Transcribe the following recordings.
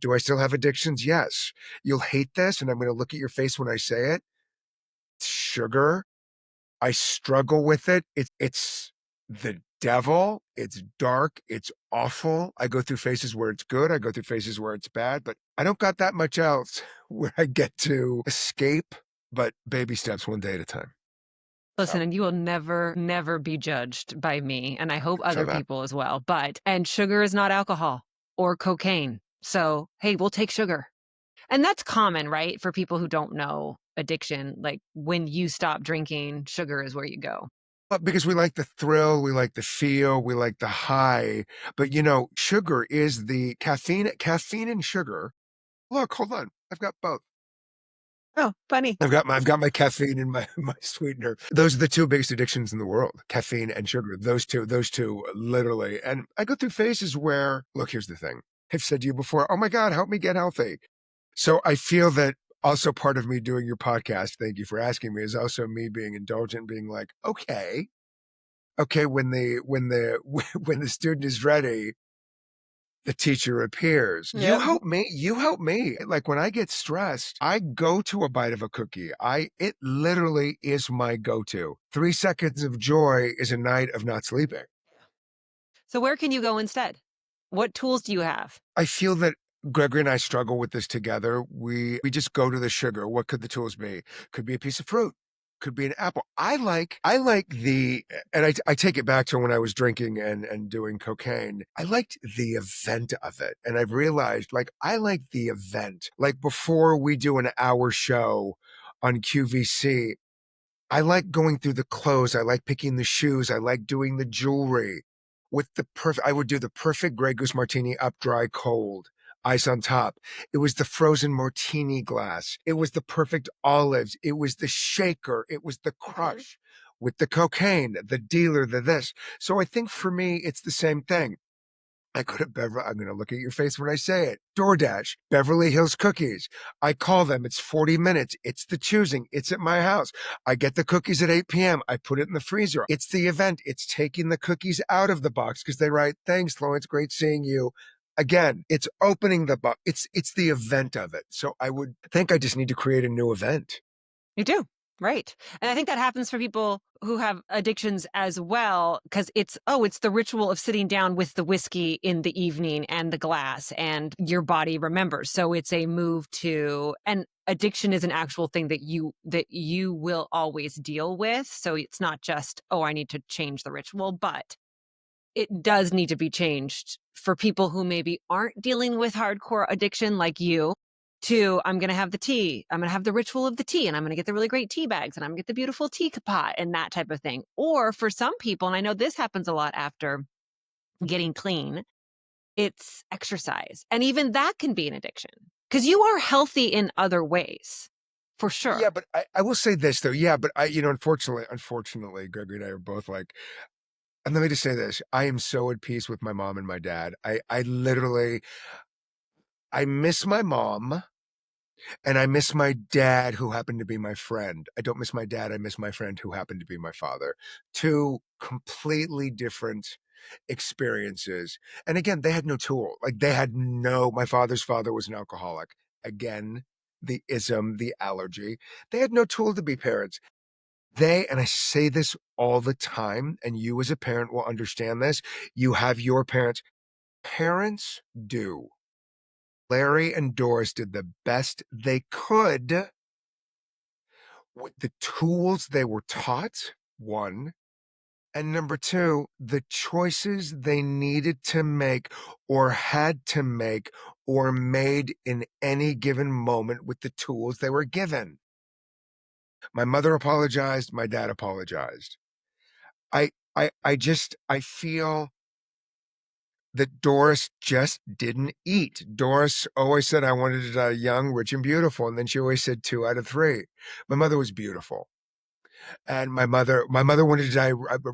Do I still have addictions? Yes. You'll hate this, and I'm going to look at your face when I say it. Sugar. I struggle with it. It's the devil. It's dark. It's awful. I go through phases where it's good. I go through phases where it's bad, but I don't got that much else where I get to escape, but baby steps one day at a time. Listen, So, and you will never, never be judged by me, and I hope so other that. people as well. And sugar is not alcohol or cocaine. So, hey, we'll take sugar. And that's common, right? For people who don't know addiction, like when you stop drinking, sugar is where you go. But because we like the thrill, we like the feel, we like the high. But sugar is the caffeine and sugar. Look, hold on. I've got both. Oh, funny. I've got my caffeine and my sweetener. Those are the two biggest addictions in the world, caffeine and sugar. Those two literally. And I go through phases where, look, here's the thing. I've said to you before, oh my God, help me get healthy. So I feel that also part of me doing your podcast, thank you for asking me, is also me being indulgent, being like, okay, when the student is ready, the teacher appears. Yep. You help me. Like when I get stressed, I go to a bite of a cookie. It literally is my go-to. 3 seconds of joy is a night of not sleeping. So where can you go instead? What tools do you have? I feel that Gregory and I struggle with this together. We just go to the sugar. What could the tools be? Could be a piece of fruit. Could be an apple. I like the, and I take it back to when I was drinking and doing cocaine. I liked the event of it. And I've realized like, I like the event. Like before we do an hour show on QVC, I like going through the clothes. I like picking the shoes. I like doing the jewelry with I would do the perfect Grey Goose martini up dry cold, ice on top. It was the frozen martini glass. It was the perfect olives. It was the shaker. It was the crush with the cocaine, the dealer, the this. So I think for me, it's the same thing. I go to Beverly. I'm going to look at your face when I say it. DoorDash, Beverly Hills Cookies. I call them. It's 40 minutes. It's the choosing. It's at my house. I get the cookies at 8 p.m. I put it in the freezer. It's the event. It's taking the cookies out of the box because they write, thanks, Lawrence. Great seeing you. Again, it's opening the box. It's the event of it. So I would think I just need to create a new event. You do. Right. And I think that happens for people who have addictions as well, because it's the ritual of sitting down with the whiskey in the evening and the glass, and your body remembers. So it's a move to, and addiction is an actual thing that you will always deal with. So it's not just, oh, I need to change the ritual, but it does need to be changed for people who maybe aren't dealing with hardcore addiction like you. To, I'm going to have the tea. I'm going to have the ritual of the tea, and I'm going to get the really great tea bags, and I'm going to get the beautiful teapot and that type of thing. Or for some people, and I know this happens a lot after getting clean, it's exercise. And even that can be an addiction because you are healthy in other ways, for sure. Yeah, but I will say this though. Yeah, but unfortunately, Gregory and I are both like, and let me just say this. I am so at peace with my mom and my dad. I literally, I miss my mom and I miss my dad who happened to be my friend. I don't miss my dad. I miss my friend who happened to be my father. Two completely different experiences. And again, they had no tool. Like my father's father was an alcoholic. Again, the ism, the allergy. They had no tool to be parents. And I say this all the time, and you as a parent will understand this. You have your parents. Parents do. Larry and Doris did the best they could with the tools they were taught, one. And number two, the choices they needed to make or had to make or made in any given moment with the tools they were given. My mother apologized. My dad apologized. I feel that Doris just didn't eat. Doris always said, I wanted it young, rich, and beautiful. And then she always said 2 out of 3. My mother was beautiful. And my mother wanted to die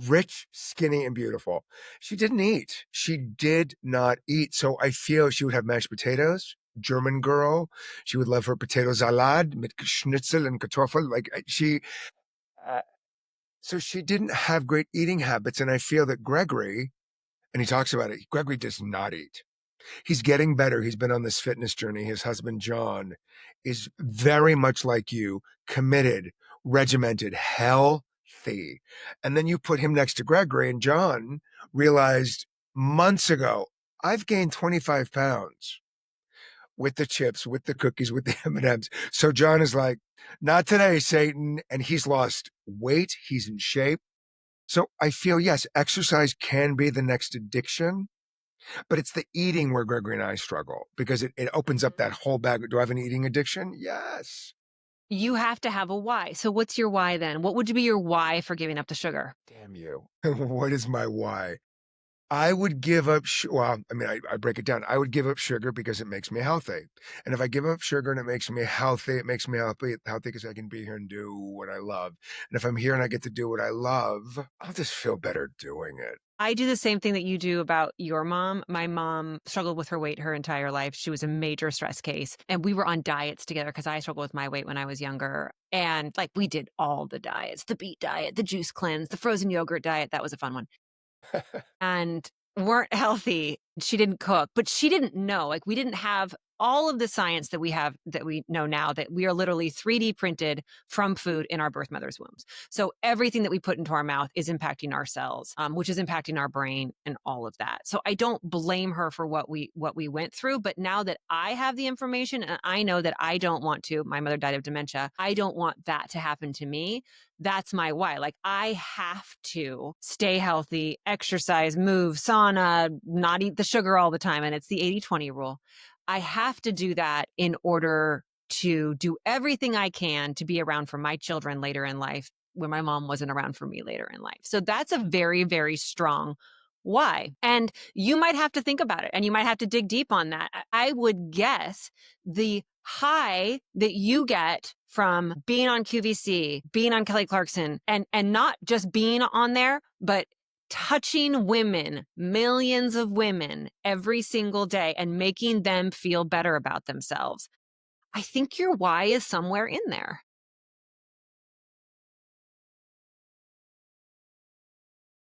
rich, skinny, and beautiful. She didn't eat. She did not eat. So I feel she would have mashed potatoes. German girl. She would love her potato salad mit Schnitzel and Kartoffel. Uh, so she didn't have great eating habits. And I feel that Gregory, and he talks about it, Gregory does not eat. He's getting better. He's been on this fitness journey. His husband, John, is very much like you, committed, regimented, healthy. And then you put him next to Gregory, and John realized months ago, I've gained 25 pounds with the chips, with the cookies, with the M&Ms. So John is like, not today, Satan. And he's lost weight. He's in shape. So I feel, yes, exercise can be the next addiction, but it's the eating where Gregory and I struggle because it opens up that whole bag. Do I have an eating addiction? Yes. You have to have a why. So what's your why then? What would be your why for giving up the sugar? Damn you. What is my why? I would give up, well, I mean, I break it down. I would give up sugar because it makes me healthy. And if I give up sugar and it makes me healthy because I can be here and do what I love. And if I'm here and I get to do what I love, I'll just feel better doing it. I do the same thing that you do about your mom. My mom struggled with her weight her entire life. She was a major stress case. And we were on diets together because I struggled with my weight when I was younger. And like we did all the diets, the beet diet, the juice cleanse, the frozen yogurt diet. That was a fun one. And weren't healthy. She didn't cook, but she didn't know. Like we didn't have all of the science that we have that we know now that we are literally 3D printed from food in our birth mother's wombs. So everything that we put into our mouth is impacting our cells, which is impacting our brain and all of that. So I don't blame her for what we went through, but now that I have the information and I know that I don't want to, my mother died of dementia, I don't want that to happen to me. That's my why. Like I have to stay healthy, exercise, move, sauna, not eat the sugar all the time. And it's the 80-20 rule. I have to do that in order to do everything I can to be around for my children later in life when my mom wasn't around for me later in life. So that's a very, very strong why. And you might have to think about it and you might have to dig deep on that. I would guess the high that you get from being on QVC, being on Kelly Clarkson, and not just being on there, but touching women, millions of women every single day and making them feel better about themselves. I think your why is somewhere in there.